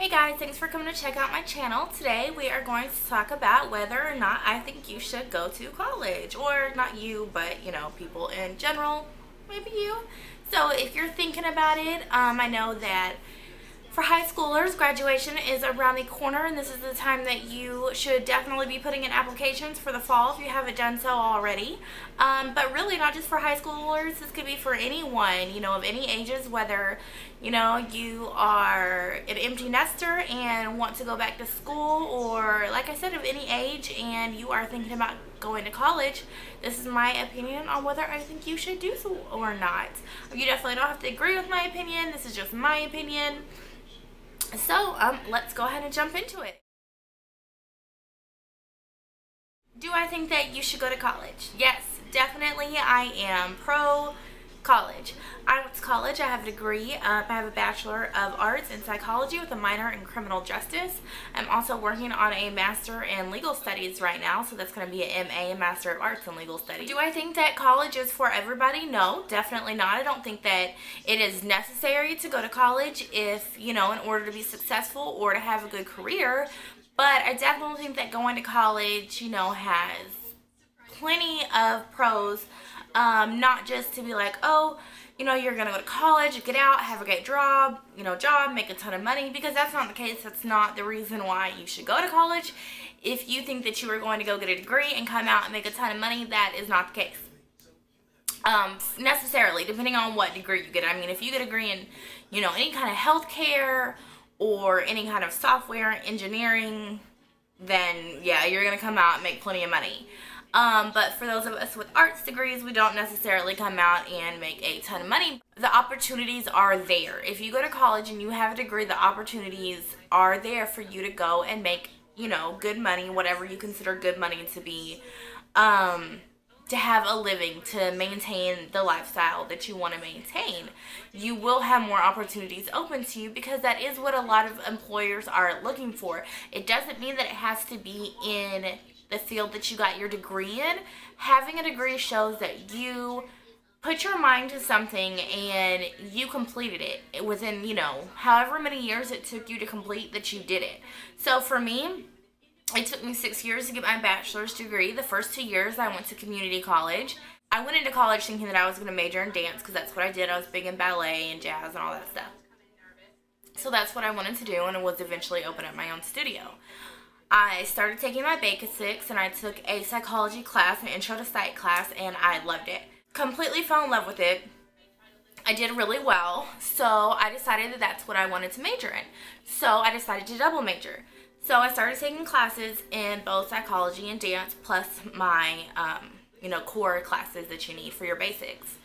Hey guys, thanks for coming to check out my channel. Today we are going to talk about whether or not I think you should go to college. Or not you, but people in general, maybe you. So if you're thinking about it, I know that for high schoolers, graduation is around the corner, and this is the time that you should definitely be putting in applications for the fall if you haven't done so already. But really, not just for high schoolers, this could be for anyone, of any ages, whether, you are an empty nester and want to go back to school, or, like I said, of any age, and you are thinking about going to college. This is my opinion on whether I think you should do so or not. You definitely don't have to agree with my opinion. This is just my opinion. So, let's go ahead and jump into it. Do I think that you should go to college? Yes, definitely. I am pro college. I went to college. I have a degree. I have a Bachelor of Arts in Psychology with a minor in Criminal Justice. I'm also working on a Master in Legal Studies right now, so that's going to be an MA, a Master of Arts in Legal Studies. Do I think that college is for everybody? No, definitely not. I don't think that it is necessary to go to college if, in order to be successful or to have a good career, but I definitely think that going to college, has plenty of pros. Not just to be like, oh, you're going to go to college, get out, have a great job, make a ton of money, because that's not the case. That's not the reason why you should go to college. If you think that you are going to go get a degree and come out and make a ton of money, that is not the case. Necessarily, depending on what degree you get. I mean, if you get a degree in, any kind of healthcare or any kind of software engineering, then yeah, you're going to come out and make plenty of money. But for those of us with arts degrees, we don't necessarily come out and make a ton of money. The opportunities are there. If you go to college and you have a degree, the opportunities are there for you to go and make, good money, whatever you consider good money to be, to have a living, to maintain the lifestyle that you want to maintain. You will have more opportunities open to you because that is what a lot of employers are looking for. It doesn't mean that it has to be in the field that you got your degree in. Having a degree shows that you put your mind to something and you completed it within, however many years it took you to complete, that you did it. So for me, it took me 6 years to get my bachelor's degree. The first 2 years I went to community college. I went into college thinking that I was going to major in dance because that's what I did. I was big in ballet and jazz and all that stuff. So that's what I wanted to do, and it was eventually open up my own studio. I started taking my basics, and I took a psychology class, an intro to psych class, and I loved it. Completely fell in love with it. I did really well, so I decided that that's what I wanted to major in. So I decided to double major. So I started taking classes in both psychology and dance, plus my, core classes that you need for your basics.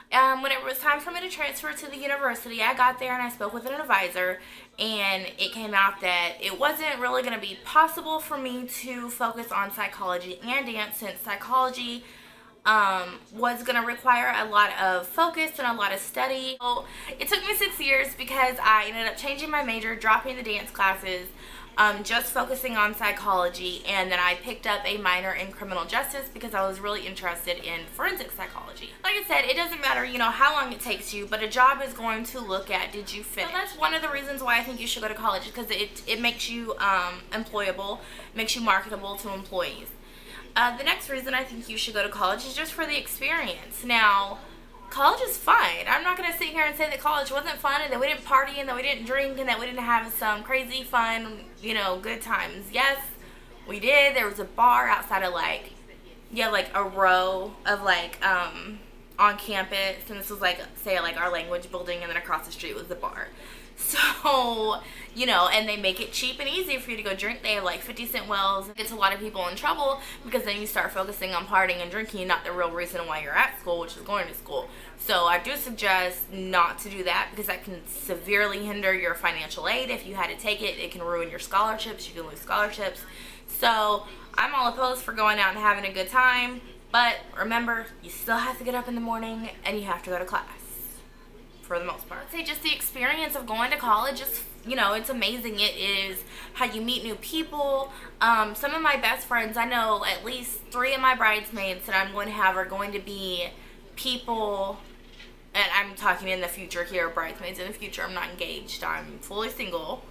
When it was time for me to transfer to the university, I got there and I spoke with an advisor, and it came out that it wasn't really going to be possible for me to focus on psychology and dance, since psychology was going to require a lot of focus and a lot of study. So it took me 6 years because I ended up changing my major, dropping the dance classes, just focusing on psychology, and then I picked up a minor in criminal justice because I was really interested in forensic psychology. Like I said, it doesn't matter, how long it takes you, but a job is going to look at, did you finish? So that's one of the reasons why I think you should go to college, because it makes you employable, makes you marketable to employees. The next reason I think you should go to college is just for the experience. Now, college is fun. I'm not going to sit here and say that college wasn't fun and that we didn't party and that we didn't drink and that we didn't have some crazy fun, good times. Yes, we did. There was a bar outside of like a row of on campus, and this was say our language building, and then across the street was the bar. So, and they make it cheap and easy for you to go drink. They have 50-cent wells. It gets a lot of people in trouble because then you start focusing on partying and drinking, not the real reason why you're at school, which is going to school. So I do suggest not to do that, because that can severely hinder your financial aid. If you had to take it, it can ruin your scholarships. You can lose scholarships. So I'm all opposed for going out and having a good time. But remember, you still have to get up in the morning and you have to go to class. For the most part. I'd say just the experience of going to college is, it's amazing. It is how you meet new people. Some of my best friends, I know at least 3 of my bridesmaids that I'm going to have are going to be people, and I'm talking in the future here, bridesmaids in the future. I'm not engaged. I'm fully single.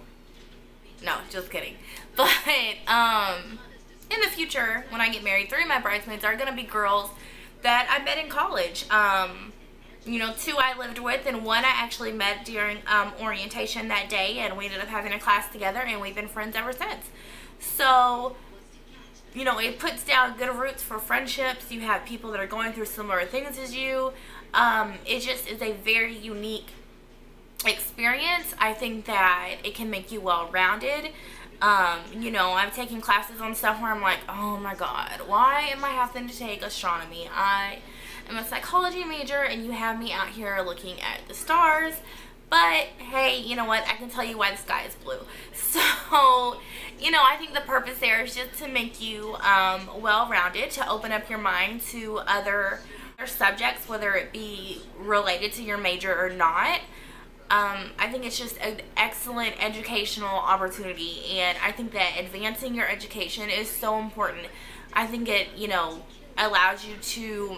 just kidding. But in the future, when I get married, 3 of my bridesmaids are going to be girls that I met in college. You know, 2 I lived with, and 1 I actually met during orientation that day, and we ended up having a class together, and we've been friends ever since. So, you know, it puts down good roots for friendships. You have people that are going through similar things as you. It just is a very unique experience. I think that it can make you well-rounded. You know, I've taken classes on stuff where I'm like, oh my god, why am I having to take astronomy? I am a psychology major and you have me out here looking at the stars. But hey, you know what, I can tell you why the sky is blue. So, you know, I think the purpose there is just to make you well-rounded, to open up your mind to other subjects, whether it be related to your major or not. I think it's just an excellent educational opportunity, and I think that advancing your education is so important. I think it, you know, allows you to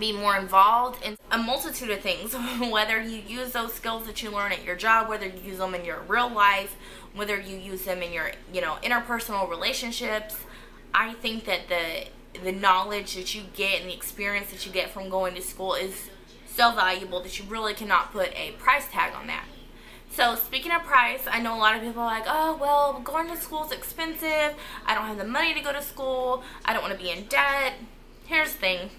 be more involved in a multitude of things, whether you use those skills that you learn at your job, whether you use them in your real life, whether you use them in your, you know, interpersonal relationships. I think that the knowledge that you get and the experience that you get from going to school is so valuable that you really cannot put a price tag on that. So speaking of price, I know a lot of people are like, oh, well, going to school is expensive. I don't have the money to go to school. I don't want to be in debt. Here's the thing.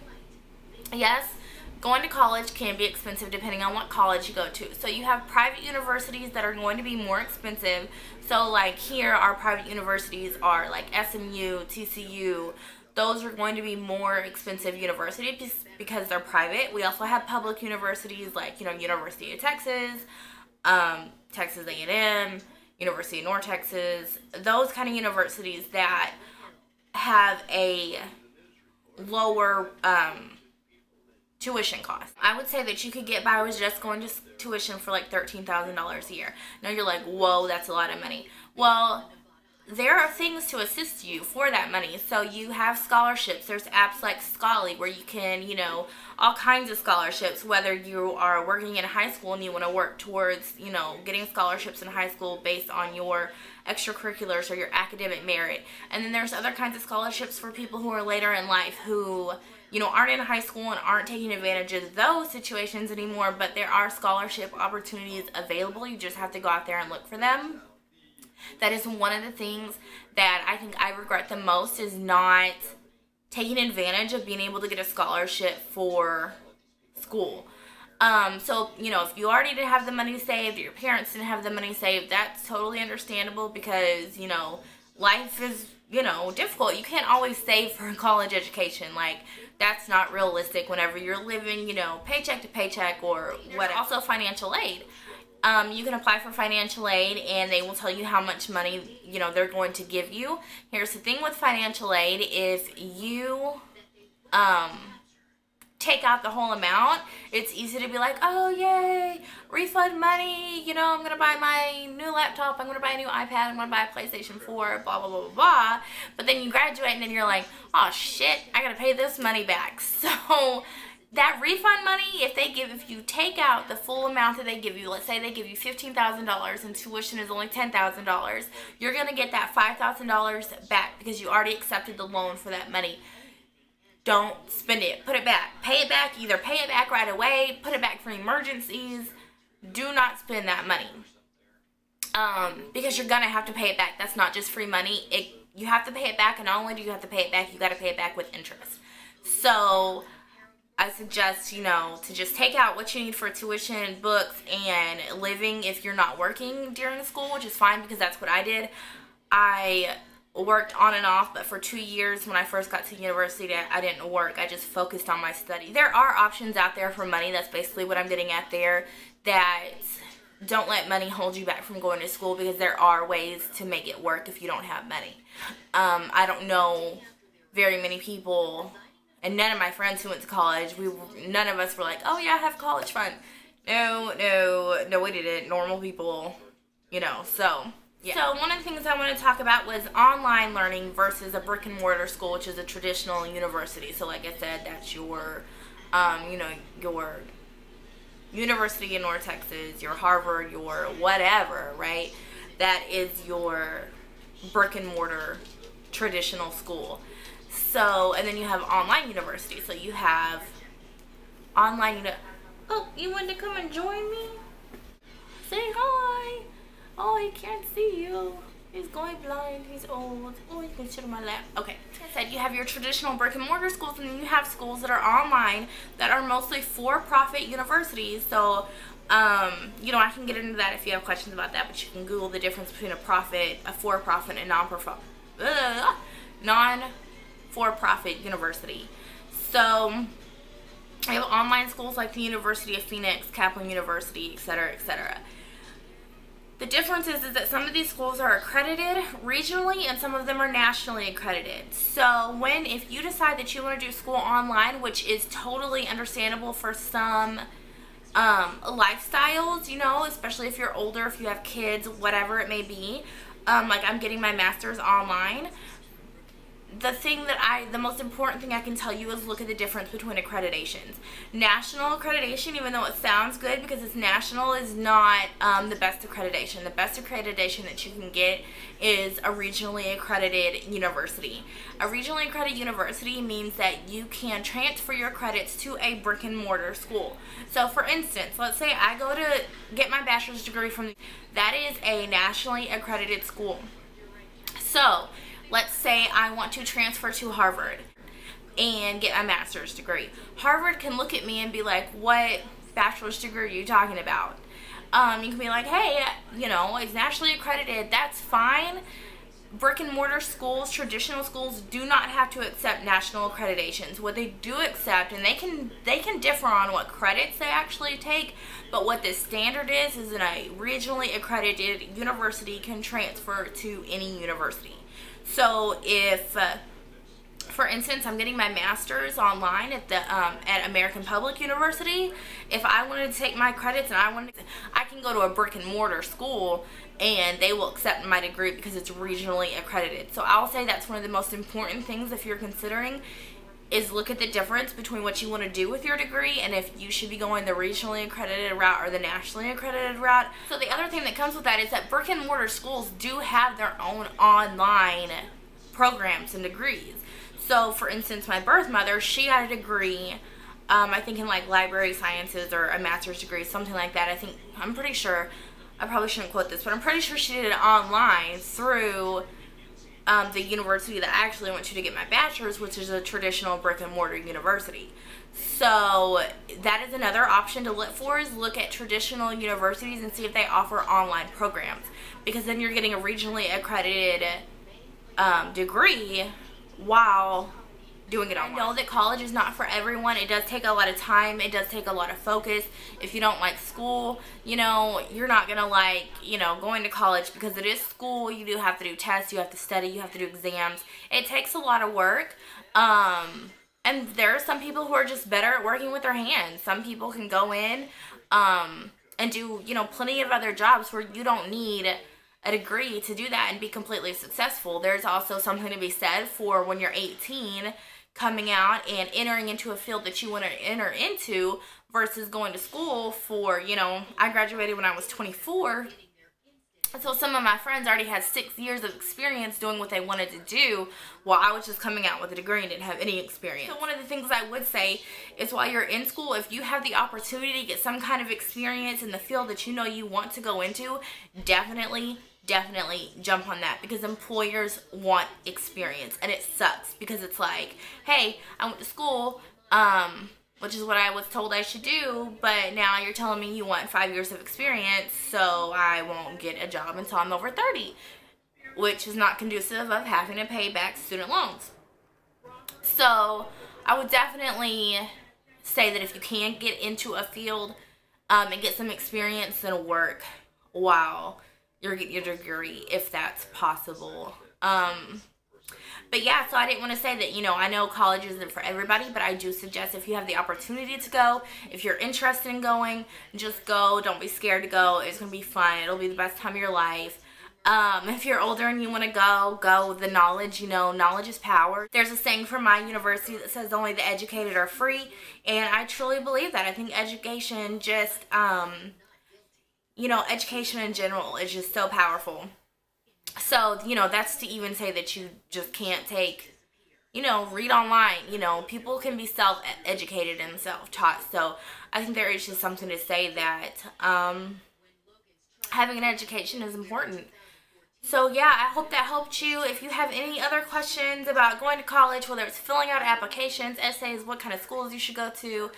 Yes, going to college can be expensive depending on what college you go to. So you have private universities that are going to be more expensive. So like here, our private universities are like SMU, TCU. Those are going to be more expensive universities because they're private. We also have public universities like, you know, University of Texas, Texas A&M, University of North Texas. Those kind of universities that have a lower tuition cost. I would say that you could get by with just going to tuition for like $13,000 a year. Now you're like, whoa, that's a lot of money. Well, there are things to assist you for that money. So you have scholarships. There's apps like Scholly where you can, you know, all kinds of scholarships, whether you are working in high school and you want to work towards, you know, getting scholarships in high school based on your extracurriculars or your academic merit. And then there's other kinds of scholarships for people who are later in life who, you know, aren't in high school and aren't taking advantage of those situations anymore, but there are scholarship opportunities available. You just have to go out there and look for them. That is one of the things that I think I regret the most, is not taking advantage of being able to get a scholarship for school. So, you know, if you already didn't have the money saved, or your parents didn't have the money saved, that's totally understandable because, you know, life is, you know, difficult. You can't always save for a college education. Like, that's not realistic whenever you're living, you know, paycheck to paycheck or what. Also, financial aid. You can apply for financial aid and they will tell you how much money, you know, they're going to give you. Here's the thing with financial aid. If you take out the whole amount, it's easy to be like, oh, yay, refund money, you know, I'm going to buy my new laptop, I'm going to buy a new iPad, I'm going to buy a PlayStation 4, blah, blah, blah, blah, blah. But then you graduate and then you're like, oh, shit, I got to pay this money back. So that refund money, if you take out the full amount that they give you, let's say they give you $15,000 and tuition is only $10,000, you're going to get that $5,000 back because you already accepted the loan for that money. Don't spend it. Put it back. Pay it back. Either pay it back right away, put it back for emergencies. Do not spend that money. Because you're going to have to pay it back. That's not just free money. You have to pay it back, and not only do you have to pay it back, you got to pay it back with interest. So I suggest, you know, to just take out what you need for tuition, books, and living if you're not working during school, which is fine because that's what I did. I worked on and off, but for 2 years when I first got to university, I didn't work. I just focused on my study. There are options out there for money. That's basically what I'm getting at there, that don't let money hold you back from going to school, because there are ways to make it work if you don't have money. I don't know very many people, and none of my friends who went to college, none of us were like, oh yeah, I have college fund. No, we didn't. Normal people, you know, so yeah. So one of the things I want to talk about was online learning versus a brick and mortar school, which is a traditional university. So like I said, that's your, you know, your University of North Texas, your Harvard, your whatever, right? that is your brick and mortar traditional school. So, and then you have online university. So you have online, oh, you wanted to come and join me? Say hi. Oh, he can't see you. He's going blind. He's old. Oh, you can sit on my lap. Okay. Like I said, you have your traditional brick and mortar schools, and then you have schools that are online that are mostly for-profit universities. So, you know, I can get into that if you have questions about that, but you can Google the difference between a for-profit, and non-for-profit university. So, I have online schools like the University of Phoenix, Kaplan University, etc., etc. The difference is that some of these schools are accredited regionally and some of them are nationally accredited. So if you decide that you want to do school online, which is totally understandable for some lifestyles, you know, especially if you're older, if you have kids, whatever it may be, like I'm getting my master's online. The most important thing I can tell you is look at the difference between accreditations. National accreditation, even though it sounds good because it's national, is not the best accreditation. The best accreditation that you can get is a regionally accredited university. A regionally accredited university means that you can transfer your credits to a brick and mortar school. So for instance, let's say I go to get my bachelor's degree from, that is a nationally accredited school. So let's say I want to transfer to Harvard and get my master's degree. Harvard can look at me and be like, what bachelor's degree are you talking about? You can be like, hey, you know, it's nationally accredited, that's fine. Brick and mortar schools, traditional schools, do not have to accept national accreditations. What they do accept, and they can differ on what credits they actually take, but what the standard is that a regionally accredited university can transfer to any university. So if, for instance, I'm getting my master's online at the at American Public University, if I wanted to take my credits and I can go to a brick and mortar school and they will accept my degree because it's regionally accredited. So I'll say that's one of the most important things if you're considering, is look at the difference between what you want to do with your degree and if you should be going the regionally accredited route or the nationally accredited route. So the other thing that comes with that is that brick and mortar schools do have their own online programs and degrees. So for instance, my birth mother, she got a degree, I think in like library sciences or a master's degree, something like that. I'm pretty sure, I probably shouldn't quote this, but I'm pretty sure she did it online through the university that I actually went to get my bachelor's, which is a traditional brick and mortar university. So that is another option to look for, is look at traditional universities and see if they offer online programs, because then you're getting a regionally accredited degree while doing it online. I know that college is not for everyone. It does take a lot of time. It does take a lot of focus. If you don't like school, you know, you're not going to like, you know, going to college, because it is school. You do have to do tests. You have to study. You have to do exams. It takes a lot of work. And there are some people who are just better at working with their hands. Some people can go in and do, you know, plenty of other jobs where you don't need a degree to do that and be completely successful. There's also something to be said for when you're 18, coming out and entering into a field that you want to enter into versus going to school for, you know, I graduated when I was 24. So some of my friends already had 6 years of experience doing what they wanted to do, while I was just coming out with a degree and didn't have any experience. So one of the things I would say is, while you're in school, if you have the opportunity to get some kind of experience in the field that you know you want to go into, definitely jump on that, because employers want experience, and it sucks because it's like, hey, I went to school, which is what I was told I should do, but now you're telling me you want 5 years of experience, so I won't get a job until I'm over 30, which is not conducive of having to pay back student loans. So I would definitely say that if you can get into a field and get some experience, then work while you're getting your degree, if that's possible. But yeah, so I didn't want to say that, you know, I know college isn't for everybody, but I do suggest if you have the opportunity to go, if you're interested in going, just go. Don't be scared to go. It's going to be fun. It'll be the best time of your life. If you're older and you want to go. The knowledge, you know, knowledge is power. There's a saying from my university that says only the educated are free, and I truly believe that. I think education just you know, education in general is just so powerful. So, you know, that's to even say that you just can't take, you know, read online. You know, people can be self-educated and self-taught. So I think there is just something to say that having an education is important. So yeah, I hope that helped you. If you have any other questions about going to college, whether it's filling out applications, essays, what kind of schools you should go to,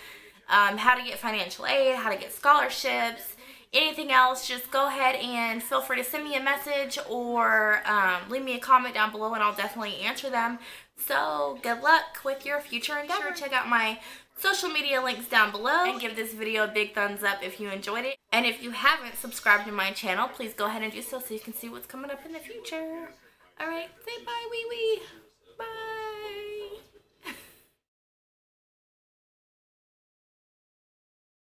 how to get financial aid, how to get scholarships, anything else, just go ahead and feel free to send me a message or leave me a comment down below, and I'll definitely answer them. So good luck with your future endeavor. Sure, check out my social media links down below and give this video a big thumbs up if you enjoyed it. And if you haven't subscribed to my channel, please go ahead and do so you can see what's coming up in the future. Alright, say bye, wee wee. Bye.